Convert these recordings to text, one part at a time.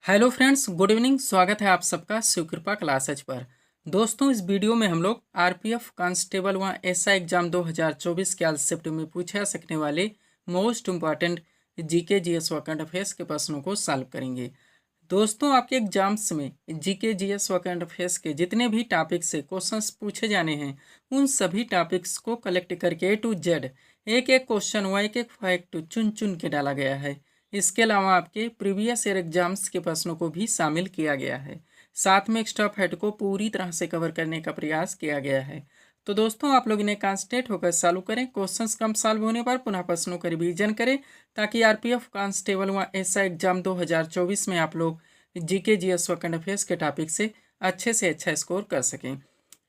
Hello friends, good evening. स्वागत है आप सबका शिवकृपा क्लासेज पर। दोस्तों, इस वीडियो में हम लोग आरपीएफ कांस्टेबल व एसआई एग्जाम 2024 के आज शिफ्ट में पूछे जा सकने वाले मोस्ट इम्पॉर्टेंट जीके जीएस व करंट अफेयर्स के प्रश्नों को सॉल्व करेंगे। दोस्तों, आपके एग्जाम्स में जीके जीएस व करंट अफेयर्स के जितने भी टॉपिक्स से क्वेश्चंस पूछे जाने हैं, उन सभी टॉपिक्स को कलेक्ट करके ए टू जेड एक एक क्वेश्चन व एक एक फैक्ट चुन चुन के डाला गया है। इसके अलावा आपके प्रीवियस ईयर एग्जाम्स के प्रश्नों को भी शामिल किया गया है। साथ में एक्स्ट्रा फैक्ट को पूरी तरह से कवर करने का प्रयास किया गया है। तो दोस्तों, आप लोग इन्हें कॉन्सेंट्रेट होकर सॉल्व करें। क्वेश्चंस कम सॉल्व होने पर पुनः प्रश्नों का रिवीजन करें, ताकि आरपीएफ कांस्टेबल व एसआई एग्जाम 2024 में आप लोग जीके जीएस व करंट अफेयर्स के टॉपिक से अच्छा स्कोर कर सकें।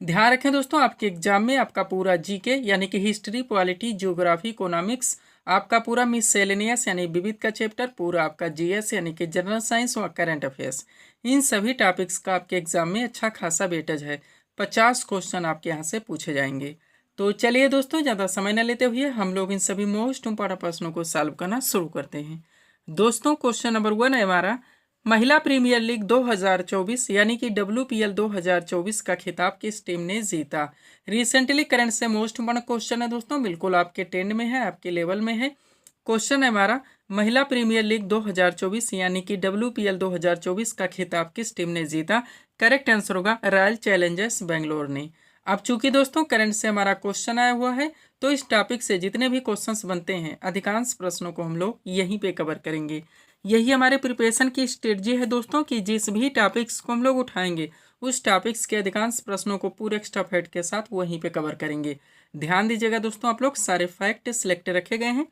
ध्यान रखें दोस्तों, आपके एग्जाम में आपका पूरा जीके यानी कि हिस्ट्री, पॉलिटी, ज्योग्राफी, इकोनॉमिक्स, आपका पूरा मिससेलेनियस यानी विविध का चैप्टर, पूरा आपका जीएस यानी कि जनरल साइंस और करंट अफेयर्स, इन सभी टॉपिक्स का आपके एग्जाम में अच्छा खासा वेटेज है। 50 क्वेश्चन आपके यहाँ से पूछे जाएंगे। तो चलिए दोस्तों, ज़्यादा समय न लेते हुए हम लोग इन सभी मोस्ट इम्पॉर्टेंट प्रश्नों को सॉल्व करना शुरू करते हैं। दोस्तों, क्वेश्चन नंबर 1 है हमारा, महिला प्रीमियर लीग 2024 यानी कि WPL 2024 का खिताब किस टीम ने जीता। रिसेंटली करंट से मोस्ट इम्पोर्टेंट क्वेश्चन है दोस्तों, बिल्कुल आपके ट्रेंड में है, आपके लेवल में है। क्वेश्चन है हमारा, महिला प्रीमियर लीग 2024 यानी कि WPL 2024 का खिताब किस टीम ने जीता। करेक्ट आंसर होगा रॉयल चैलेंजर्स बेंगलोर ने। अब चूंकि दोस्तों करंट से हमारा क्वेश्चन आया हुआ है, तो इस टॉपिक से जितने भी क्वेश्चंस बनते हैं, अधिकांश प्रश्नों को हम लोग यहीं पे कवर करेंगे। यही हमारे प्रिपरेशन की स्ट्रेटजी है दोस्तों, कि जिस भी टॉपिक्स को हम लोग उठाएंगे, उस टॉपिक्स के अधिकांश प्रश्नों को पूरे एक्स्ट्रा फैक्ट के साथ वहीं पे कवर करेंगे। ध्यान दीजिएगा दोस्तों, आप लोग सारे फैक्ट सिलेक्ट रखे गए हैं।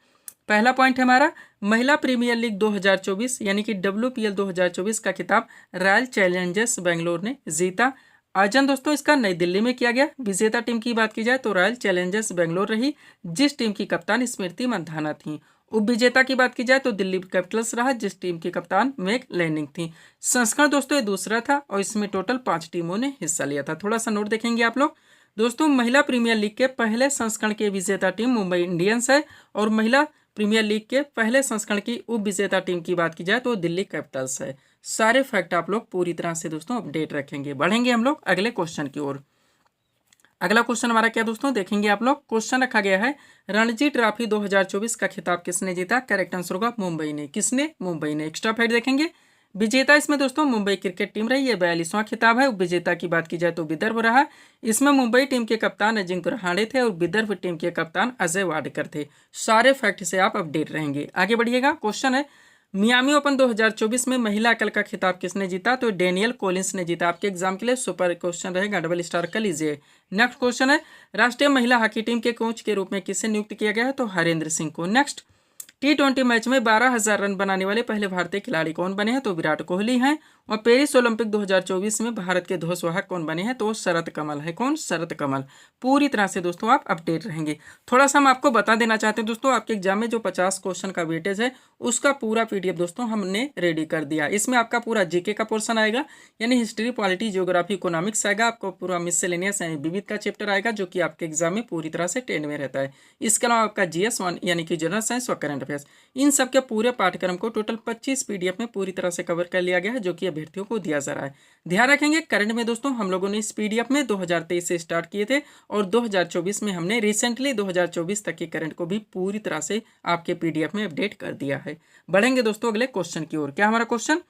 पहला पॉइंट है हमारा, महिला प्रीमियर लीग 2024 यानी कि WPL 2024 का खिताब रॉयल चैलेंजर्स बेंगलोर ने जीता। आयोजन दोस्तों इसका नई दिल्ली में किया गया। विजेता टीम की बात की जाए तो रॉयल चैलेंजर्स बेंगलोर रही, जिस टीम की कप्तान स्मृति मंधाना थी। उपविजेता की बात की जाए तो दिल्ली कैपिटल्स रहा, जिस टीम की कप्तान मैक लैनिंग थी। संस्करण दोस्तों ये दूसरा था और इसमें टोटल 5 टीमों ने हिस्सा लिया था। थोड़ा सा नोट देखेंगे आप लोग। दोस्तों, महिला प्रीमियर लीग के पहले संस्करण के विजेता टीम मुंबई इंडियंस है, और महिला प्रीमियर लीग के पहले संस्करण की उप विजेता टीम की बात की जाए तो दिल्ली कैपिटल्स है। सारे फैक्ट आप लोग पूरी तरह से दोस्तों अपडेट रखेंगे। बढ़ेंगे हम लोग अगले क्वेश्चन की ओर। अगला क्वेश्चन हमारा क्या दोस्तों, देखेंगे आप लोग। क्वेश्चन रखा गया है, रणजी ट्रॉफी 2024 का खिताब किसने जीता। करेक्ट आंसर होगा मुंबई ने। किसने? मुंबई ने। एक्स्ट्रा फैक्ट देखेंगे। विजेता इसमें दोस्तों मुंबई क्रिकेट टीम रही है, 42वां खिताब है। उपविजेता की बात की जाए तो विदर्भ रहा। इसमें मुंबई टीम के कप्तान अजिंक्य रहाणे थे और विदर्भ टीम के कप्तान अजय वाडकर थे। सारे फैक्ट से आप अपडेट रहेंगे। आगे बढ़िएगा। क्वेश्चन है, मियामी ओपन 2024 में महिला एकल का खिताब किसने जीता। तो डेनियल कोलिंस ने जीता। आपके एग्जाम के लिए सुपर क्वेश्चन रहेगा, डबल स्टार कर लीजिए। नेक्स्ट क्वेश्चन है, राष्ट्रीय महिला हॉकी टीम के कोच के रूप में किसे नियुक्त किया गया है। तो हरेंद्र सिंह को। नेक्स्ट, T20 मैच में 12,000 रन बनाने वाले पहले भारतीय खिलाड़ी कौन बने हैं। तो विराट कोहली हैं। और पेरिस ओलंपिक 2024 में भारत के ध्वजवाहक कौन बने हैं। तो शरत कमल है। कौन? शरत कमल। पूरी तरह से दोस्तों आप अपडेट रहेंगे। थोड़ा सा हम आपको बता देना चाहते हैं दोस्तों, आपके एग्जाम में जो 50 क्वेश्चन का वेटेज है, उसका पूरा PDF दोस्तों हमने रेडी कर दिया। इसमें आपका पूरा जीके का पोर्शन आएगा, यानी हिस्ट्री, पॉलिटी, ज्योग्राफी, इकोनॉमिक्स आएगा। आपको पूरा मिससेलेनियस यानी विविध का चैप्टर आएगा, जो कि आपके एग्जाम में पूरी तरह से ट्रेंड में रहता है। इसके अलावा आपका GS1 यानी कि जनरल साइंस और करंट अफेयर्स, इन सब के पूरे पाठ्यक्रम को टोटल 25 PDF में पूरी तरह से कवर कर लिया गया है, जो कि अभ्यर्थियों को दिया जा रहा है। ध्यान रखेंगे, करंट में दोस्तों हम लोगों ने इस PDF में 2023 से स्टार्ट किए थे, और 2024 में हमने रिसेंटली 2024 तक के करंट को भी पूरी तरह से आपके PDF में अपडेट कर दिया है। बढ़ेंगे दोस्तों अगले क्वेश्चन की ओर। क्या हमारा क्वेश्चन,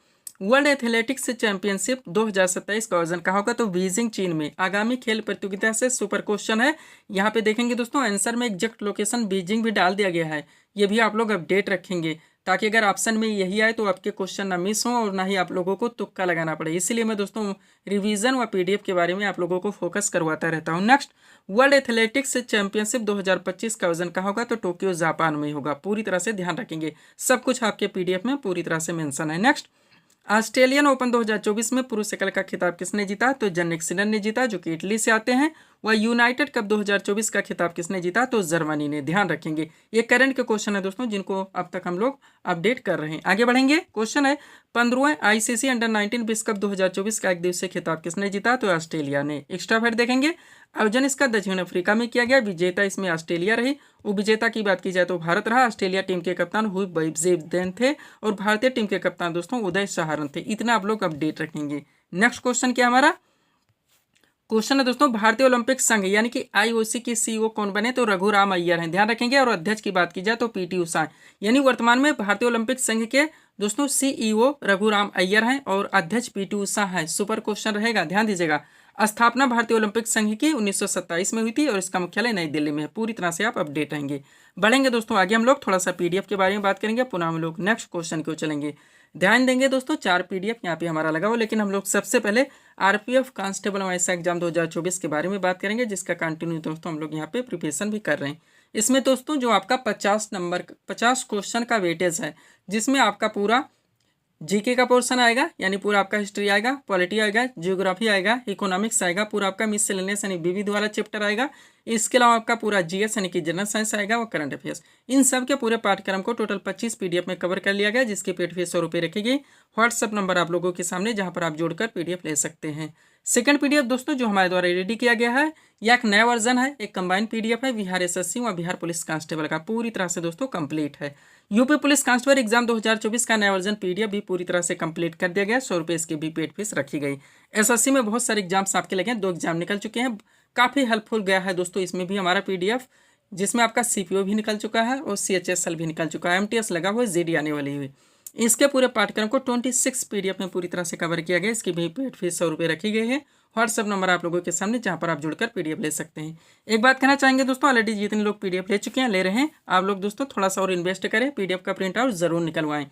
वर्ल्ड एथलेटिक्स चैंपियनशिप 2027 का आयोजन कहाँ होगा। तो बीजिंग चीन में। आगामी खेल प्रतियोगिता से सुपर क्वेश्चन है। यहाँ पे देखेंगे दोस्तों, आंसर में एग्जैक्ट लोकेशन बीजिंग भी डाल दिया गया है। ये भी आप लोग अपडेट रखेंगे, ताकि अगर ऑप्शन में यही आए तो आपके क्वेश्चन ना मिस हो और ना ही आप लोगों को तुक्का लगाना पड़े। इसीलिए मैं दोस्तों रिवीजन व PDF के बारे में आप लोगों को फोकस करवाता रहता हूँ। नेक्स्ट, वर्ल्ड एथलेटिक्स चैंपियनशिप 2025 का आयोजन कहाँ होगा। तो टोक्यो जापान में होगा। पूरी तरह से ध्यान रखेंगे, सब कुछ आपके PDF में पूरी तरह से मेंशन है। नेक्स्ट, ऑस्ट्रेलियन ओपन 2024 में पुरुष एकल का खिताब किसने जीता। तो जनिक सिनर ने जीता, जो कि इटली से आते हैं। वह यूनाइटेड कप 2024 का खिताब किसने जीता? तो जर्मनी ने। ध्यान रखेंगे, ये करंट के क्वेश्चन है दोस्तों, जिनको अब तक हम लोग अपडेट कर रहे हैं। आगे बढ़ेंगे, क्वेश्चन है 15वें आईसीसी अंडर 19 विश्व कप 2024 का एक दिवसीय खिताब किसने जीता? तो ऑस्ट्रेलिया ने। एक्स्ट्रा फैक्ट देखेंगे, आयोजन इसका दक्षिण अफ्रीका में किया गया, विजेता इसमें ऑस्ट्रेलिया रही। उपविजेता की बात की जाए तो भारत रहा। ऑस्ट्रेलिया टीम के कप्तान हुई बैबजेन थे और भारतीय टीम के कप्तान दोस्तों उदय सहारन थे। इतना आप लोग अपडेट रखेंगे। नेक्स्ट क्वेश्चन क्या हमारा क्वेश्चन है दोस्तों, भारतीय ओलंपिक संघ यानी कि आईओसी के सीईओ कौन बने? तो रघुराम अय्यर हैं। ध्यान रखेंगे। और अध्यक्ष की बात की जाए तो पीटी उषा, यानी वर्तमान में भारतीय ओलंपिक संघ के दोस्तों सीईओ रघुराम अय्यर हैं और अध्यक्ष पीटी उषा हैं। सुपर क्वेश्चन रहेगा, ध्यान दीजिएगा। स्थापना भारतीय ओलंपिक संघ की 1927 में हुई थी और इसका मुख्यालय नई दिल्ली में है। पूरी तरह से आप अपडेट रहेंगे। बढ़ेंगे दोस्तों आगे, हम लोग थोड़ा सा पीडीएफ के बारे में बात करेंगे, पुनः हम लोग नेक्स्ट क्वेश्चन की ओर चलेंगे। ध्यान देंगे दोस्तों, 4 पीडीएफ यहाँ पे हमारा लगा हो, लेकिन हम लोग सबसे पहले आरपीएफ कांस्टेबल एसआई एग्जाम 2024 के बारे में बात करेंगे, जिसका कंटिन्यू दोस्तों हम लोग यहाँ पे प्रिपरेशन भी कर रहे हैं। इसमें दोस्तों जो आपका 50 क्वेश्चन का वेटेज है, जिसमें आपका पूरा जीके का पोर्शन आएगा, यानी पूरा आपका हिस्ट्री आएगा, पॉलिटी आएगा, जियोग्राफी आएगा, इकोनॉमिक्स आएगा, पूरा आपका मिसलेनियस यानी विविध वाला चैप्टर आएगा। इसके अलावा आपका पूरा जीएस यानी कि जनरल साइंस आएगा और करंट अफेयर्स। इन सब के पूरे पाठ्यक्रम को टोटल 25 पीडीएफ में कवर कर लिया गया, जिसकी पेड फीस 100 रुपये रखी गई। व्हाट्सअप नंबर आप लोगों के सामने, जहां पर आप जोड़कर पीडीएफ ले सकते हैं। सेकंड पीडीएफ दोस्तों जो हमारे द्वारा रेडी किया गया है, यह एक नया वर्जन है, एक कंबाइंड पीडीएफ है बिहार एसएससी व बिहार पुलिस कांस्टेबल का, पूरी तरह से दोस्तों कंप्लीट है। यूपी पुलिस कांस्टेबल एग्जाम 2024 का नया वर्जन पीडीएफ भी पूरी तरह से कंप्लीट कर दिया गया। 100 रुपये इसकी भी पेड फीस रखी गई। एसएससी में बहुत सारे एग्जाम्स आपके लगे हैं, 2 एग्जाम निकल चुके हैं, काफ़ी हेल्पफुल गया है दोस्तों इसमें भी हमारा पीडीएफ, जिसमें आपका सीपीओ भी निकल चुका है और सीएचएसएल भी निकल चुका है, एमटीएस लगा हुआ है, जीडी आने वाली हुई। इसके पूरे पाठ्यक्रम को 26 पीडीएफ में पूरी तरह से कवर किया गया। इसकी भी पेड फीस 100 रुपये रखी गई है। व्हाट्सअप नंबर आप लोगों के सामने, जहां पर आप जुड़कर पीडीएफ ले सकते हैं। एक बात कहना चाहेंगे दोस्तों, ऑलरेडी जितने लोग पीडीएफ ले चुके हैं, ले रहे हैं, आप लोग दोस्तों थोड़ा सा और इन्वेस्ट करें, पीडीएफ का प्रिंट आउट जरूर निकलवाएं।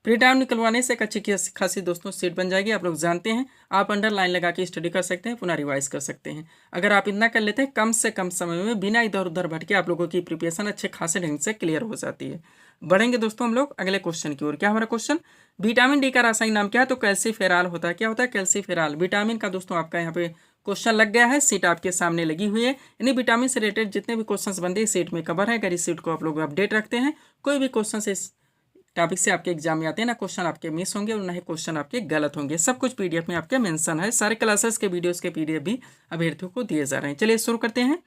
प्रिंट आउट निकलवाने से एक अच्छी खासी दोस्तों सीट बन जाएगी। आप लोग जानते हैं, आप अंडरलाइन लगा के स्टडी कर सकते हैं, पुनः रिवाइज कर सकते हैं। अगर आप इतना कर लेते हैं, कम से कम समय में बिना इधर उधर भटके आप लोगों की प्रिपरेशन अच्छे खासे ढंग से क्लियर हो जाती है। बढ़ेंगे दोस्तों हम लोग अगले क्वेश्चन की ओर। क्या हमारा क्वेश्चन, विटामिन डी का रासायनिक नाम क्या है? तो कैल्सीफेरॉल होता है। क्या होता है? कैल्सीफेरॉल। विटामिन का दोस्तों आपका यहाँ पे क्वेश्चन लग गया है, सीट आपके सामने लगी हुई है, यानी विटामिन से रिलेटेड जितने भी क्वेश्चंस बनते हैं सीट में कवर है। अगर इस सीट को आप लोग अपडेट रखते हैं, कोई भी क्वेश्चन इस टॉपिक से आपके एग्जाम में आते हैं ना, क्वेश्चन आपके मिस होंगे और ना ही क्वेश्चन आपके गलत होंगे। सब कुछ पीडीएफ में आपके मेंशन है। सारे क्लासेस के वीडियोस के पीडीएफ भी अभ्यर्थियों को दिए जा रहे हैं। चलिए शुरू करते हैं।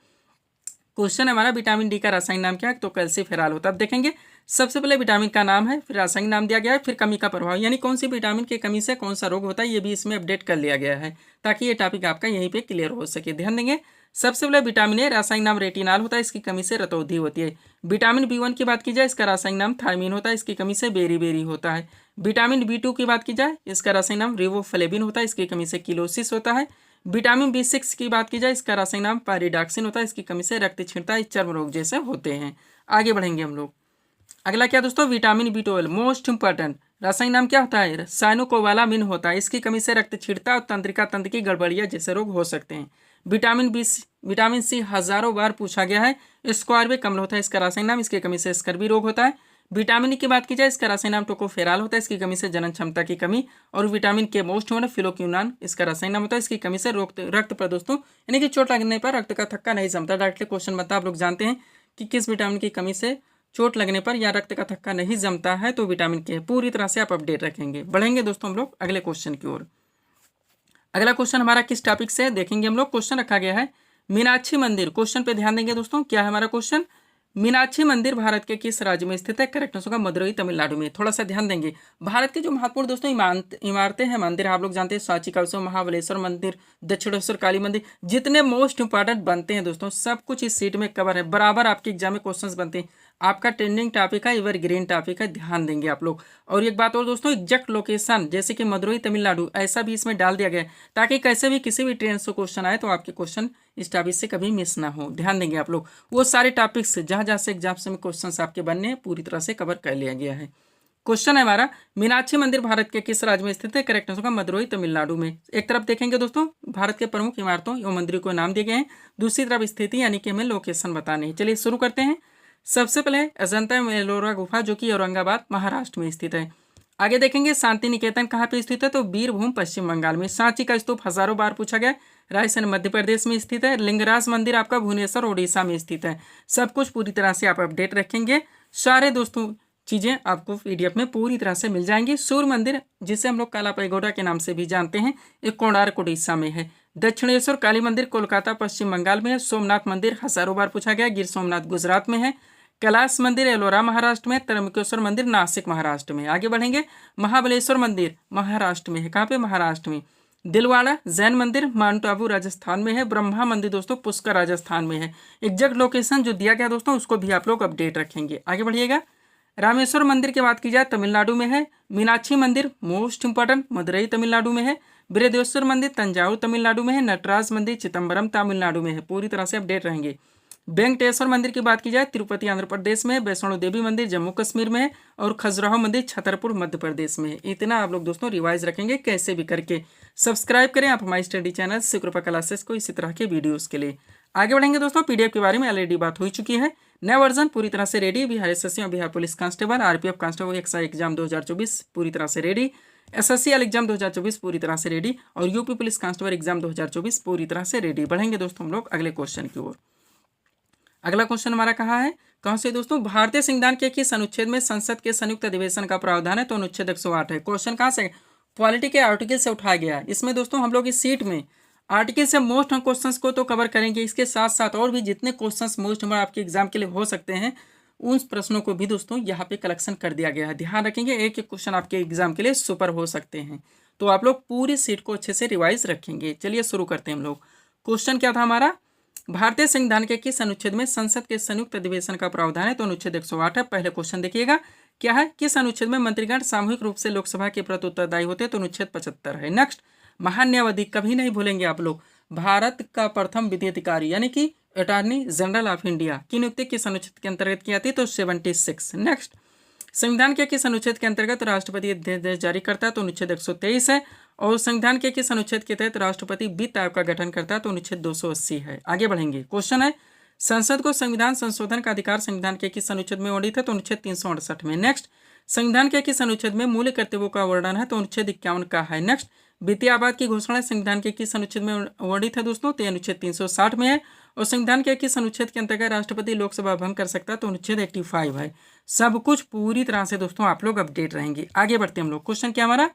क्वेश्चन हमारा, विटामिन डी का रासायनिक नाम क्या है? तो कैल्सीफेरॉल होता है। अब देखेंगे, सबसे पहले विटामिन का नाम है, फिर रासायनिक नाम दिया गया है, फिर कमी का प्रभाव, यानी कौन सी विटामिन की कमी से कौन सा रोग होता है, ये भी इसमें अपडेट कर लिया गया है, ताकि ये टॉपिक आपका यहीं पे क्लियर हो सके। ध्यान देंगे, सबसे पहले विटामिन ए, रासायनिक नाम रेटिनॉल होता है, इसकी कमी से रतौंधी होती है। विटामिन बी1 की बात की जाए, इसका रासायनिक नाम थायमीन होता है, इसकी कमी से बेरीबेरी होता है। विटामिन बी2 की बात की जाए, इसका रासायनिक नाम रिबोफ्लेविन होता है, इसकी कमी से किलोसिस होता है। विटामिन बी6 की बात की जाए, इसका रासायनिक नाम पायरिडॉक्सिन होता है, इसकी कमी से रक्त क्षीणता, चर्म रोग जैसे होते हैं। आगे बढ़ेंगे हम लोग। अगला क्या दोस्तों, विटामिन बी12 मोस्ट इंपॉर्टेंट, रासायनिक नाम क्या होता है? साइनोकोबालामिन होता है, इसकी कमी से रक्त क्षीणता और तंत्रिका तंत्र की गड़बड़ियाँ जैसे रोग हो सकते हैं। विटामिन सी हजारों बार पूछा गया है, स्क्वायर भी कम होता है, इसका रासायनिक नाम, इसकी कमी से स्कर्वी रोग होता है। विटामिन ई की बात की जाए, इसका रासायनिक नाम टोकोफेरॉल होता है, इसकी कमी से जनन क्षमता की कमी। और विटामिन के मोस्ट होना फिलोक्यूनान, इसका रासायनिक नाम होता है, इसकी कमी से रक्त पर दोस्तों, यानी कि चोट लगने पर रक्त का थक्का नहीं जमता। डायरेक्टली क्वेश्चन बनता है, आप लोग जानते हैं कि किस विटामिन की कमी से चोट लगने पर या रक्त का थक्का नहीं जमता है, तो विटामिन के पूरी तरह से आप अपडेट रखेंगे। बढ़ेंगे दोस्तों हम लोग अगले क्वेश्चन की ओर। अगला क्वेश्चन हमारा किस टॉपिक से देखेंगे हम लोग, क्वेश्चन रखा गया है मीनाक्षी मंदिर। क्वेश्चन पे ध्यान देंगे दोस्तों, क्या है हमारा क्वेश्चन, मीनाक्षी मंदिर भारत के किस राज्य में स्थित है? करेक्ट आंसर होगा मदुरई तमिलनाडु में। थोड़ा सा ध्यान देंगे, भारत के जो महत्वपूर्ण दोस्तों इमारतें हैं, मंदिर आप लोग जानते हैं, सांची का महाबलेश्वर मंदिर, दक्षिणेश्वर काली मंदिर, जितने मोस्ट इंपॉर्टेंट बनते हैं दोस्तों, सब कुछ इस सीट में कवर है। बराबर आपके एग्जाम में क्वेश्चंस बनते हैं, आपका ट्रेंडिंग टॉपिक है, एवर ग्रीन टॉपिक है, ध्यान देंगे आप लोग। और एक बात और दोस्तों, एग्जैक्ट लोकेशन जैसे कि मदुरई तमिलनाडु, ऐसा भी इसमें डाल दिया गया है, ताकि कैसे भी किसी भी ट्रेन से क्वेश्चन आए तो आपके क्वेश्चन इस टॉपिक से कभी मिस ना हो। ध्यान देंगे आप लोग, वो सारे टॉपिक्स जहाँ जहाँ से एग्जाम में क्वेश्चन आपके बनने हैं, पूरी तरह से कवर कर लिया गया है। क्वेश्चन है हमारा, मीनाक्षी मंदिर भारत के किस राज्य में स्थित है? करेक्ट आंसर होगा मदुरई तमिलनाडु में। एक तरफ देखेंगे दोस्तों, भारत के प्रमुख इमारतों एवं मंदिरों को नाम दिए गए हैं, दूसरी तरफ स्थिति यानी कि हमें लोकेशन बताने हैं। चलिए शुरू करते हैं। सबसे पहले अजंता एलोरा गुफा, जो कि औरंगाबाद महाराष्ट्र में स्थित है। आगे देखेंगे शांति निकेतन कहाँ पे स्थित है? तो बीरभूम पश्चिम बंगाल में। सांची का स्तूप हजारों बार पूछा गया, रायसेन मध्य प्रदेश में स्थित है। लिंगराज मंदिर आपका भुवनेश्वर उड़ीसा में स्थित है। सब कुछ पूरी तरह से आप अपडेट रखेंगे। सारे दोस्तों चीज़ें आपको पीडीएफ में पूरी तरह से मिल जाएंगी। सूर्य मंदिर जिसे हम लोग काला पैगोडा के नाम से भी जानते हैं, ये कोणार्क उड़ीसा में है। दक्षिणेश्वर काली मंदिर कोलकाता पश्चिम बंगाल में है। सोमनाथ मंदिर हजारों बार पूछा गया, गिर सोमनाथ गुजरात में है। कैलाश मंदिर एलोरा महाराष्ट्र में। त्र्यंबकेश्वर मंदिर नासिक महाराष्ट्र में। आगे बढ़ेंगे, महाबलेश्वर मंदिर महाराष्ट्र में है। कहाँ पे? महाराष्ट्र में। दिलवाड़ा जैन मंदिर माउंट आबू राजस्थान में है। ब्रह्मा मंदिर दोस्तों पुष्कर राजस्थान में है। एग्जैक्ट लोकेशन जो दिया गया दोस्तों उसको भी आप लोग अपडेट रखेंगे। आगे बढ़िएगा, रामेश्वर मंदिर की बात की जाए तमिलनाडु में है। मीनाक्षी मंदिर मोस्ट इंपॉर्टेंट मदुरई तमिलनाडु में है। बृहदेश्वर मंदिर तंजावुर तमिलनाडु में है। नटराज मंदिर चिदम्बरम तमिलनाडु में है। पूरी तरह से अपडेट रहेंगे। वेंकटेश्वर मंदिर की बात की जाए तिरुपति आंध्र प्रदेश में। वैष्णो देवी मंदिर जम्मू कश्मीर में है। और खजुराहो मंदिर छतरपुर मध्य प्रदेश में है। इतना आप लोग दोस्तों रिवाइज रखेंगे कैसे भी करके। सब्सक्राइब करें आप हमारी स्टडी चैनल शिवकृपा क्लासेस को इसी तरह के वीडियोस के लिए। आगे बढ़ेंगे दोस्तों, पीडीएफ के बारे में ऑलरेडी बात हो चुकी है। नया वर्जन पूरी तरह से रेडी। बिहार एसएससी और Bihar police constable RPF constable excise exam 2024 पूरी तरह से रेडी। एसएससी एग्जाम 2024 पूरी तरह से रेडी। और यूपी पुलिस कांस्टेबल एग्जाम 2024 पूरी तरह से रेडी। बढ़ेंगे दोस्तों हम लोग अगले क्वेश्चन की ओर। अगला क्वेश्चन हमारा कहाँ है, कहाँ से दोस्तों? भारतीय संविधान के किस अनुच्छेद में संसद के संयुक्त अधिवेशन का प्रावधान है? तो अनुच्छेद 108 है। क्वेश्चन कहाँ से? पॉलिटी के आर्टिकल से उठाया गया है। इसमें दोस्तों हम लोग इस सीट में आर्टिकल से मोस्ट क्वेश्चंस को तो कवर करेंगे, इसके साथ साथ और भी जितने क्वेश्चंस मोस्ट आपके एग्जाम के लिए हो सकते हैं उन प्रश्नों को भी दोस्तों यहाँ पे कलेक्शन कर दिया गया है। ध्यान रखेंगे, एक एक क्वेश्चन आपके एग्जाम के लिए सुपर हो सकते हैं, तो आप लोग पूरी सीट को अच्छे से रिवाइज रखेंगे। चलिए शुरू करते हैं हम लोग। क्वेश्चन क्या था हमारा? भारतीय संविधान के किस अनुच्छेद में संसद के संयुक्त अधिवेशन का प्रावधान है? तो अनुच्छेद 108 है। पहले क्वेश्चन देखिएगा क्या है, किस अनुच्छेद में मंत्रीगण सामूहिक रूप से लोकसभा के प्रति उत्तरदायी होते हैं? तो अनुच्छेद 75 है। नेक्स्ट, महान न्यायाधीश कभी नहीं भूलेंगे आप लोग, भारत का प्रथम विधि अधिकारी यानी कि अटॉर्नी जनरल ऑफ इंडिया की नियुक्ति किस अनुच्छेद के अंतर्गत की जाती है? तो 76। नेक्स्ट, संविधान के किस अनुच्छेद के अंतर्गत राष्ट्रपति अध्यादेश जारी करता है? तो अनुच्छेद 123 है। और संविधान के किस अनुच्छेद के तहत राष्ट्रपति वित्त आयोग का गठन करता है? तो अनुच्छेद 280 है। आगे बढ़ेंगे, क्वेश्चन है संसद को संविधान संशोधन का अधिकार संविधान के किस अनुच्छेद में वर्णित है? तो अनुच्छेद 368 में। नेक्स्ट, संविधान के किस अनुच्छेद में मूल कर्तव्यों का वर्णन है? तो अनुच्छेद 51 का है। नेक्स्ट, वित्तीय आपात की घोषणा संविधान के किस अनुच्छेद में वर्णित है दोस्तों? तो अनुच्छेद 360 में है। और संविधान के किस अनुच्छेद के अंतर्गत राष्ट्रपति लोकसभा भंग कर सकता है? तो अनुच्छेद 85 है। सब कुछ पूरी तरह से दोस्तों आप लोग अपडेट रहेंगे। आगे बढ़ते हैं हम लोग। क्वेश्चन क्या हमारा,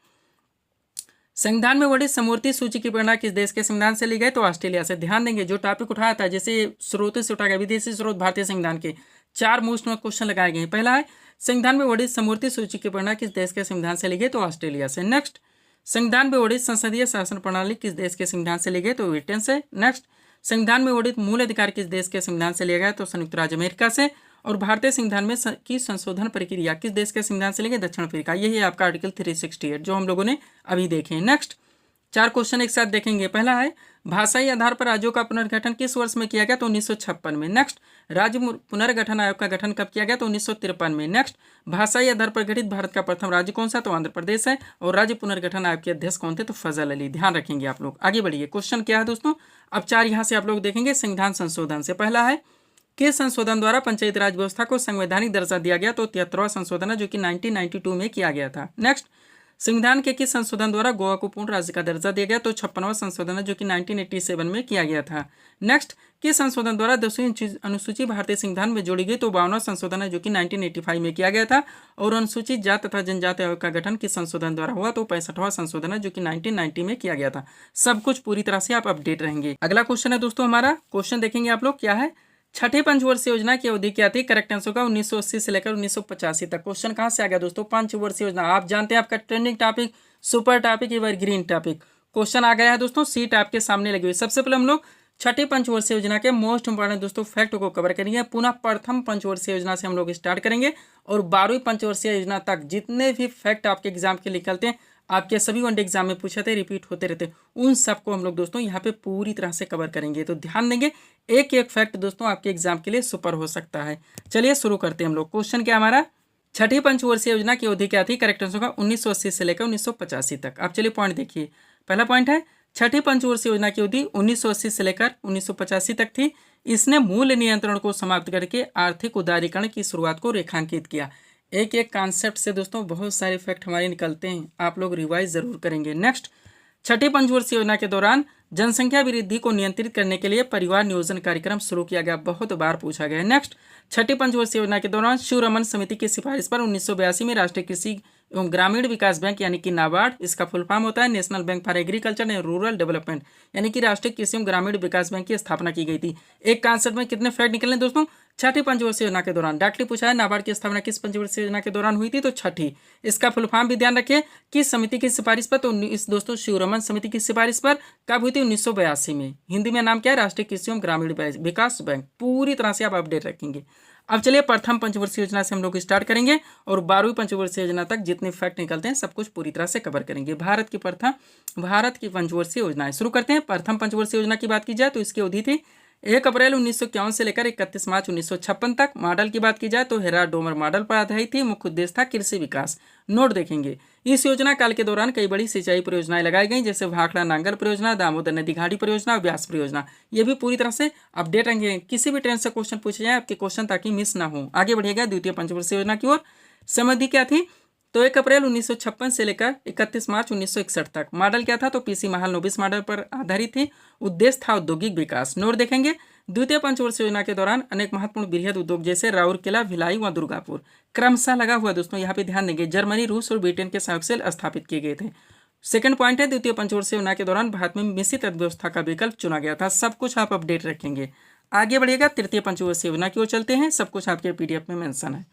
संविधान में वर्णित समवर्ती सूची की प्रेरणा किस देश के संविधान से ली गई? तो ऑस्ट्रेलिया से। ध्यान देंगे, जो टॉपिक उठाया था जैसे स्रोतों से उठा गया, विदेशी स्रोत भारतीय संविधान के 4 मोस्ट क्वेश्चन लगाए गए हैं। पहला है संविधान में वर्णित समवर्ती सूची की प्रेरणा किस देश के संविधान से ली गई? तो ऑस्ट्रेलिया से। नेक्स्ट, संविधान में वर्णित संसदीय शासन प्रणाली किस देश के संविधान से ली गई? तो ब्रिटेन से। नेक्स्ट, संविधान में वर्णित मूल अधिकार किस देश के संविधान से लिया गया? तो संयुक्त राज्य अमेरिका से। और भारतीय संविधान में की संशोधन प्रक्रिया किस देश के संविधान से लेंगे? दक्षिण अफ्रीका। यही है आपका आर्टिकल 368 जो हम लोगों ने अभी देखे हैं। नेक्स्ट, 4 क्वेश्चन एक साथ देखेंगे। पहला है भाषाई आधार पर राज्यों का पुनर्गठन किस वर्ष में किया गया? तो 1956 में। नेक्स्ट, राज्य पुनर्गठन आयोग का गठन कब किया गया? तो 1953 में। नेक्स्ट, भाषाई आधार पर गठित भारत का प्रथम राज्य कौन सा? तो आंध्र प्रदेश है। और राज्य पुनर्गठन आयोग के अध्यक्ष कौन थे? तो फजल अली। ध्यान रखेंगे आप लोग। आगे बढ़िए, क्वेश्चन क्या है दोस्तों? अब 4 यहाँ से आप लोग देखेंगे संविधान संशोधन से। पहला है किस संशोधन द्वारा पंचायती राज व्यवस्था को संवैधानिक दर्जा दिया गया? तो 73वां संशोधन है जो कि 1992 में किया गया था। नेक्स्ट, संविधान के किस संशोधन द्वारा गोवा को पूर्ण राज्य का दर्जा दिया गया? तो 56वां संशोधन है जो कि 1987 में किया गया था। नेक्स्ट, किस संशोधन द्वारा 10वीं अनुसूची भारतीय संविधान में जोड़ी गई? तो 52वां संशोधन है जो कि 1985 में किया गया था। और अनुसूचित जात तथा जनजाति आयोग का गठन किस संशोधन द्वारा हुआ? तो 65वां संशोधन है जो कि 1990 में किया गया था। सब कुछ पूरी तरह से आप अपडेट रहेंगे। अगला क्वेश्चन है दोस्तों हमारा, क्वेश्चन देखेंगे आप लोग क्या है, छठे पंचवर्षीय योजना की अवधि क्या थी? करेक्ट आंसर होगा 1980 से लेकर 1985 तक। क्वेश्चन कहाँ से आ गया दोस्तों? पंचवर्षीय योजना आप जानते हैं आपका trending topic, super topic, evergreen topic. Question आ गया है दोस्तों, सीट आपके सामने लगी हुई। सबसे पहले हम लोग छठी पंचवर्षीय योजना के मोस्ट इंपॉर्टेंट दोस्तों फैक्ट को कवर करेंगे। पुनः प्रथम पंचवर्षीय योजना से हम लोग स्टार्ट करेंगे और 12वीं पंचवर्षीय योजना तक जितने भी फैक्ट आपके एग्जाम के निकलते हैं, आपके सभी वनडे एग्जाम में पूछे थे, रिपीट होते रहते, उन सबको हम लोग दोस्तों यहाँ पे पूरी तरह से कवर करेंगे। तो ध्यान देंगे, एक एक फैक्ट दोस्तों आपके एग्जाम के लिए सुपर हो सकता है। चलिए शुरू करते हैं हम लोग। क्वेश्चन क्या हमारा, छठी पंचवर्षीय योजना की अवधि क्या थी? करेक्ट आंसर होगा 1980 से लेकर 1985 तक। आप चलिए पॉइंट देखिए। पहला पॉइंट है छठी पंचवर्षीय योजना की अवधि 1980 से लेकर 1985 तक थी। इसने मूल्य नियंत्रण को समाप्त करके आर्थिक उदारीकरण की शुरुआत को रेखांकित किया। एक एक कॉन्सेप्ट से दोस्तों बहुत सारे फैक्ट हमारे निकलते हैं, आप लोग रिवाइज जरूर करेंगे। नेक्स्ट, छठी पंचवर्षीय योजना के दौरान जनसंख्या वृद्धि को नियंत्रित करने के लिए परिवार नियोजन कार्यक्रम शुरू किया गया, बहुत बार पूछा गया। नेक्स्ट, छठी पंचवर्षीय योजना के दौरान शिवरमन समिति की सिफारिश पर 1982 में राष्ट्रीय कृषि एवं ग्रामीण विकास बैंक यानी कि नाबार्ड, इसका फुल फॉर्म होता है national bank for agriculture and rural development, यानी कि राष्ट्रीय कृषि एवं ग्रामीण विकास बैंक की स्थापना की गई थी। एक कॉन्सेप्ट में कितने फैक्ट निकलने दोस्तों? छठी पंचवर्षीय योजना के दौरान डायरेक्टली पूछा है नाबार्ड की स्थापना किस पंचवर्षीय योजना के दौरान हुई थी, तो छठी। इसका फुल फॉर्म भी ध्यान रखिए, किस समिति की सिफारिश पर, तो इस दोस्तों शिवरमन समिति की सिफारिश पर। कब हुई थी? 1982 में। हिंदी में नाम क्या है? राष्ट्रीय कृषि एवं ग्रामीण विकास बैंक। पूरी तरह से आप अपडेट रखेंगे। अब चलिए प्रथम पंचवर्षीय योजना से हम लोग स्टार्ट करेंगे और 12वीं पंचवर्षीय योजना तक जितने फैक्ट निकलते हैं सब कुछ पूरी तरह से कवर करेंगे। भारत की पंचवर्षीय योजनाएं शुरू करते हैं। प्रथम पंचवर्षीय योजना की बात की जाए तो इसकी अवधि थी 1 अप्रैल 1951 से लेकर 31 मार्च 1956 तक। मॉडल की बात की जाए तो हेरा डोमर मॉडल पर आधारित थी। मुख्य उद्देश्य था कृषि विकास। नोट देखेंगे, इस योजना काल के दौरान कई बड़ी सिंचाई परियोजनाएं लगाई गई, जैसे भाखड़ा नांगल परियोजना, दामोदर नदी घाटी परियोजना और व्यास परियोजना। ये भी पूरी तरह से अपडेट रहेंगे। किसी भी ट्रेन से क्वेश्चन पूछे जाए आपके क्वेश्चन ताकि मिस ना हो। आगे बढ़िएगा द्वितीय पंचवर्षीय योजना की ओर। समझी क्या थी? तो 1 अप्रैल 1956 से लेकर 31 मार्च 1961 तक। मॉडल क्या था? तो पीसी महाल नोबिस मॉडल पर आधारित थी। उद्देश्य था औद्योगिक विकास। नोट देखेंगे, द्वितीय पंचवर्षीय योजना के दौरान अनेक महत्वपूर्ण बृहद उद्योग जैसे राउरकेला, भिलाई व दुर्गापुर क्रमशः लगा हुआ दोस्तों, यहाँ पे ध्यान देंगे, जर्मनी, रूस और ब्रिटेन के सहयोग से स्थापित किए गए थे। सेकंड पॉइंट है, द्वितीय पंचवर्षीय योजना के दौरान भारत में मिश्रित अर्थव्यवस्था का विकल्प चुना गया था। सब कुछ आप अपडेट रखेंगे। आगे बढ़िएगा तृतीय पंचवर्षीय योजना की ओर चलते हैं। सब कुछ आपके पीडीएफ में मेंशन है।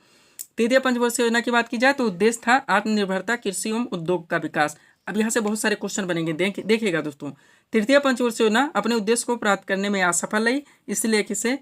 तृतीय पंचवर्षीय योजना की बात की जाए तो उद्देश्य था आत्मनिर्भरता, कृषि एवं उद्योग का विकास। अब यहाँ से बहुत सारे क्वेश्चन बनेंगे, देखिएगा दोस्तों। तृतीय पंचवर्षीय योजना अपने उद्देश्य को प्राप्त करने में असफल रही, इसलिए इसे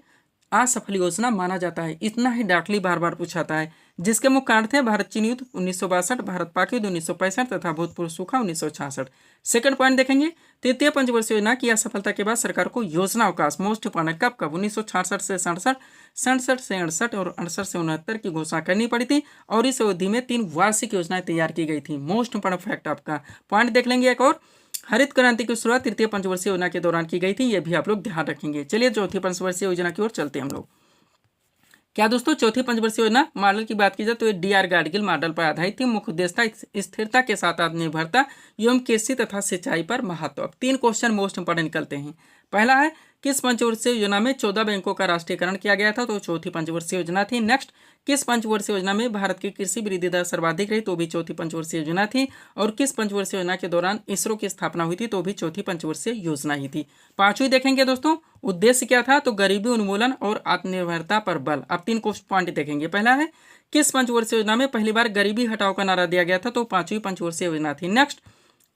असफल योजना माना जाता है। इतना ही डाकली बार बार पूछाता है। जिसके मुख्य कारण थे भारत चीन युद्ध 1962, भारत पाक युद्ध 1965 तथा भूतपूर्व सूखा 1966। सेकंड पॉइंट देखेंगे, तृतीय पंचवर्षीय योजना की असफलता के बाद सरकार को योजना अवकाश मोस्ट इंपॉर्टेंट कब 1966 से 67, 67 से 68 और 68 से 69 की घोषणा करनी पड़ी थी और इस अवधि में 3 वार्षिक योजनाएं तैयार की गई थी। मोस्ट इंपॉर्टेंट फैक्ट आपका पॉइंट देख लेंगे। एक और, हरित क्रांति की शुरुआत तृतीय पंचवर्षीय योजना के दौरान की गई थी। ये भी आप लोग ध्यान रखेंगे। चलिए चौथी पंचवर्षीय योजना की ओर चलते हैं हम लोग। क्या दोस्तों? चौथी पंचवर्षीय योजना मॉडल की बात की जाए तो ये डीआर गाडगिल मॉडल पर आधारित थी। मुख्य उद्देश्य था स्थिरता के साथ आत्मनिर्भरता एवं कृषि तथा सिंचाई पर महत्व। अब 3 क्वेश्चन मोस्ट इंपॉर्टेंट निकलते हैं। पहला है, किस पंचवर्षीय योजना में 14 बैंकों का राष्ट्रीयकरण किया गया था? तो चौथी पंचवर्षीय योजना थी। नेक्स्ट, किस पंचवर्षीय योजना में भारत की कृषि वृद्धि दर सर्वाधिक रही? तो भी चौथी पंचवर्षीय योजना थी। और किस पंचवर्षीय योजना के दौरान इसरो की स्थापना हुई थी? तो भी चौथी पंचवर्षीय योजना ही थी। पांचवी देखेंगे दोस्तों, उद्देश्य क्या था? तो गरीबी उन्मूलन और आत्मनिर्भरता पर बल। अब 3 पॉइंट देखेंगे। पहला है, किस पंचवर्षीय योजना में पहली बार गरीबी हटाओ का नारा दिया गया था? तो 5वीं पंचवर्षीय योजना थी। नेक्स्ट,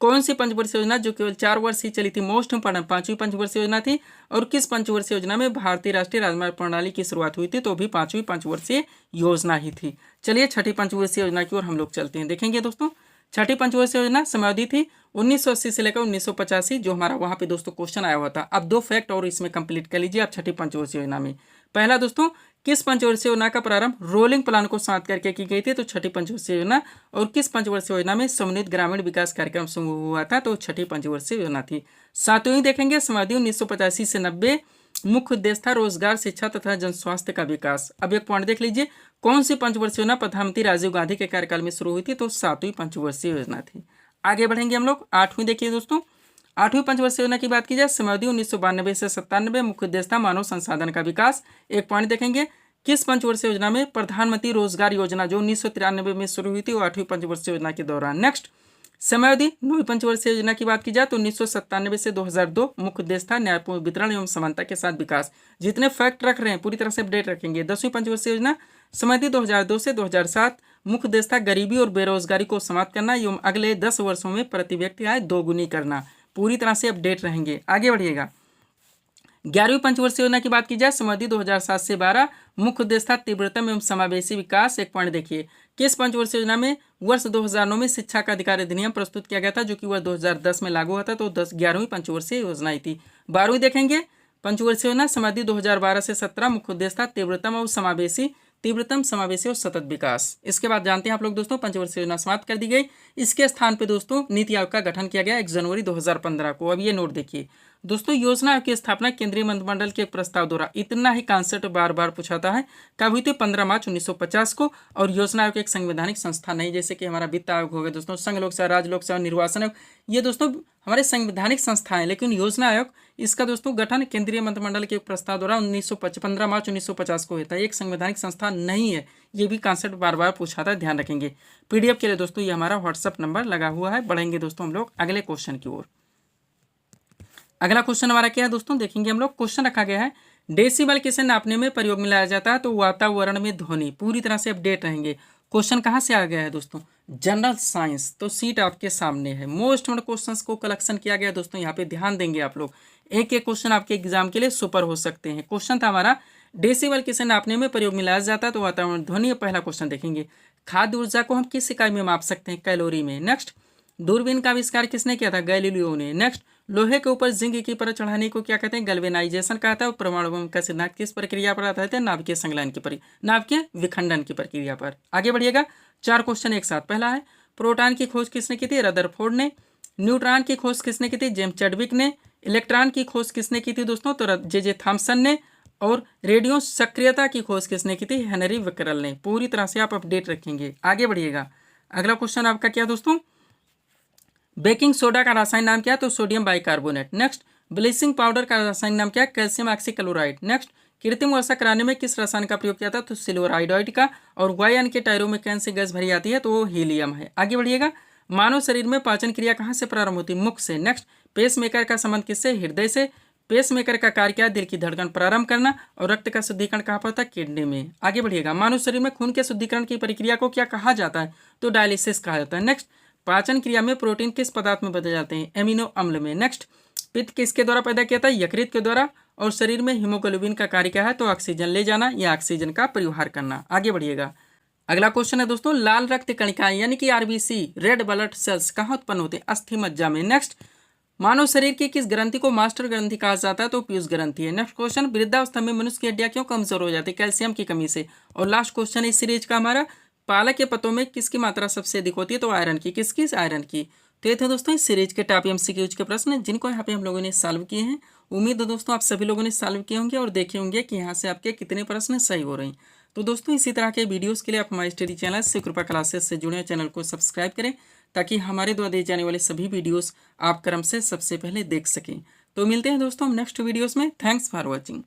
कौन सी पंचवर्षीय योजना जो केवल 4 वर्ष ही चली थी? मोस्ट इंपॉर्टेंट 5वीं पंचवर्षीय योजना थी। और किस पंचवर्षीय योजना में भारतीय राष्ट्रीय राजमार्ग प्रणाली की शुरुआत हुई थी? तो भी 5वीं पंचवर्षीय योजना ही थी। चलिए छठी पंचवर्षीय योजना की ओर हम लोग चलते हैं। देखेंगे दोस्तों, छठी पंचवर्षीय योजना समयावधि थी 1980 से लेकर 1985, जो हमारा वहाँ पे दोस्तों क्वेश्चन आया हुआ था। अब 2 फैक्ट और इसमें कंप्लीट कर लीजिए आप छठी पंचवर्षीय योजना में। पहला दोस्तों, किस पंचवर्षीय योजना का प्रारंभ रोलिंग प्लान को साथ करके की गई थी? तो छठी पंचवर्षीय योजना। और किस पंचवर्षीय योजना में समन्वित ग्रामीण विकास कार्यक्रम शुरू हुआ था? तो छठी पंचवर्षीय योजना थी। सातवीं देखेंगे, समयावधि 1985 से 90। मुख्य उद्देश्य था रोजगार, शिक्षा तथा जन स्वास्थ्य का विकास। अब एक पॉइंट देख लीजिए, कौन सी पंचवर्षीय योजना प्रधानमंत्री राजीव गांधी के कार्यकाल में शुरू हुई थी? तो 7वीं पंचवर्षीय योजना थी। आगे बढ़ेंगे हम लोग। 8वीं देखिए दोस्तों, 8वीं पंचवर्षीय योजना की बात की जाए, समयावधि 1992 से 97। मुख्य उद्देश्य था मानव संसाधन का विकास। एक पॉइंट देखेंगे, किस पंचवर्षीय योजना में प्रधानमंत्री रोजगार योजना जो 1993 में शुरू हुई थी वो 8वीं पंचवर्षीय योजना के दौरान। नेक्स्ट, समयावधि 9वीं पंचवर्षीय योजना की बात की जाए तो 1997 से 2002। मुख्य उद्देश्य था न्यायपूर्ण वितरण एवं समानता के साथ विकास। जितने फैक्ट रख रहे हैं पूरी तरह से अपडेट रखेंगे। 10वीं पंचवर्षीय योजना, समयावधि 2002 से 2007। मुख्य उद्देश्य था गरीबी और बेरोजगारी को समाप्त करना एवं अगले 10 वर्षों में प्रति व्यक्ति आय दोगुनी करना। पूरी तरह से अपडेट रहेंगे। आगे बढ़िएगा। 11वीं पंचवर्षीय योजना की बात की जाए, समयावधि 2007 से 12। मुख्य उद्देश्य था तीव्रतम एवं समावेशी विकास। एक पॉइंट देखिए, किस पंचवर्षीय योजना में वर्ष 2009 में शिक्षा का अधिकार अधिनियम प्रस्तुत किया गया था जो कि वर्ष 2010 में लागू हुआ था? तो 11वीं पंचवर्षीय योजना ही थी। 12वीं देखेंगे, पंचवर्षीय योजना, समयावधि 2012 से 17। मुख्य उद्देश्य था तीव्रतम और समावेशी तीव्रतम, समावेशी और सतत विकास। इसके बाद जानते हैं आप लोग दोस्तों पंचवर्षीय योजना समाप्त कर दी गई। इसके स्थान पे दोस्तों नीति आयोग का गठन किया गया 1 जनवरी 2015 को। अब ये नोट देखिए दोस्तों, योजना आयोग की स्थापना केंद्रीय मंत्रिमंडल के एक प्रस्ताव द्वारा, इतना ही कॉन्सेप्ट बार बार पूछाता है, कब हुई थी 15 मार्च 1950 को। और योजना आयोग एक संवैधानिक संस्था नहीं, जैसे कि हमारा वित्त आयोग हो गया दोस्तों, संघ लोक सेवा, राज्य लोक सेवा, निर्वाचन आयोग, ये दोस्तों हमारे संवैधानिक संस्थाएं। लेकिन योजना आयोग इसका दोस्तों गठन केंद्रीय मंत्रिमंडल के प्रस्ताव द्वारा 15 मार्च 1950 को होता है, एक संवैधानिक संस्था नहीं है। ये भी कॉन्सेप्ट बार बार पूछा था, ध्यान रखेंगे। पीडीएफ के लिए दोस्तों ये हमारा व्हाट्सअप नंबर लगा हुआ है। बढ़ेंगे दोस्तों हम लोग अगले क्वेश्चन की ओर। अगला क्वेश्चन हमारा क्या है दोस्तों, देखेंगे हम लोग। क्वेश्चन रखा गया है डेसिबल किसे नापने में प्रयोग में लाया जाता है, तो वातावरण में ध्वनि। पूरी तरह से अपडेट रहेंगे। क्वेश्चन कहाँ से आ गया है दोस्तों, जनरल साइंस। तो सीट आपके सामने है। मोस्ट इम्पोर्टेंट क्वेश्चंस को कलेक्शन किया गया दोस्तों, यहाँ पे ध्यान देंगे आप लोग। एक एक क्वेश्चन आपके एग्जाम के लिए सुपर हो सकते हैं। क्वेश्चन था हमारा डेसिबल किसे नापने में प्रयोग में लाया जाता है, तो वातावरण ध्वनि। पहला क्वेश्चन देखेंगे, खाद्य ऊर्जा को हम किस इकाई में माप सकते हैं, कैलोरी में। नेक्स्ट, दूरबीन का आविष्कार किसने किया था, गैलीलियो ने। नेक्स्ट, लोहे के ऊपर जिंक की परत चढ़ाने को क्या कहते हैं, गैल्वेनाइजेशन कहता है। परमाणु बम का सिद्धांत किस प्रक्रिया पर आधारित है, नाभिकीय संलयन की नाभिकीय विखंडन की प्रक्रिया पर। आगे बढ़िएगा, 4 क्वेश्चन एक साथ। पहला है प्रोटॉन की खोज किसने की थी, रदरफोर्ड ने। न्यूट्रॉन की खोज किसने की थी, जेम्स चैडविक ने। इलेक्ट्रॉन की खोज किसने की थी दोस्तों, तो जे थॉमसन ने। और रेडियो सक्रियता की खोज किसने की थी, हेनरी विकरल ने। पूरी तरह से आप अपडेट रखेंगे। आगे बढ़िएगा, अगला क्वेश्चन आपका क्या दोस्तों, बेकिंग सोडा का रासायनिक नाम क्या है, तो sodium bicarbonate. Next, bleaching powder का रासायनिक नाम क्या है, कैल्शियम ऑक्सीक्लोराइड। नेक्स्ट, कृत्रिम वर्षा कराने में किस रसायन का प्रयोग किया था, तो सिल्वर आयोडाइड का। और वायुयान के टायरों में कौन सी गैस भरी जाती है, तो वो हीलियम है। आगे बढ़िएगा, मानव शरीर में पाचन क्रिया कहाँ से प्रारंभ होती है, मुख से। नेक्स्ट, पेस मेकर का संबंध किससे, हृदय से। पेस मेकर का कार्य क्या है, दिल की धड़कन प्रारंभ करना। और रक्त का शुद्धिकरण कहाँ पर होता है, किडनी में। आगे बढ़िएगा, मानव शरीर में खून के शुद्धिकरण की प्रक्रिया को क्या कहा जाता है, तो डायलिसिस कहा जाता है। नेक्स्ट, पाचन क्रिया में प्रोटीन किस पदार्थ में बदले जाते हैं, एमिनो अम्ल में। नेक्स्ट, पित्त किसके द्वारा पैदा किया था, यकृत के द्वारा। और शरीर में हीमोग्लोबिन का कार्य क्या है, तो ऑक्सीजन ले जाना या ऑक्सीजन का परिवहन करना। आगे बढ़िएगा, अगला क्वेश्चन है दोस्तों, लाल रक्त कणिकाएं यानी कि आरबीसी, रेड ब्लड सेल्स कहाँ उत्पन्न होते हैं, अस्थि मज्जा में। नेक्स्ट, मानव शरीर की किस ग्रंथि को मास्टर ग्रंथि कहा जाता है, तो पीयूष ग्रंथि है। नेक्स्ट क्वेश्चन, वृद्धावस्था में मनुष्य की हड्डियां क्यों कमजोर हो जाती है, कैल्शियम की कमी से। और लास्ट क्वेश्चन इस सीरीज का हमारा, पालक के पत्तों में किसकी मात्रा सबसे अधिक होती है, तो आयरन की। किसकी, आयरन की। तो ये थे दोस्तों इस सीरीज के टॉप एमसीक्यूज के प्रश्न, जिनको यहाँ पे हम लोगों ने सॉल्व किए हैं। उम्मीद है दोस्तों आप सभी लोगों ने सॉल्व किए होंगे और देखे होंगे कि यहाँ से आपके कितने प्रश्न सही हो रहे हैं। तो दोस्तों इसी तरह के वीडियोस के लिए आप हमारे स्टडी चैनल शिवकृपा क्लासेस से जुड़े, चैनल को सब्सक्राइब करें, ताकि हमारे द्वारा दिए जाने वाले सभी वीडियोस आप क्रम से सबसे पहले देख सकें। तो मिलते हैं दोस्तों हम नेक्स्ट वीडियोस में। Thanks for watching.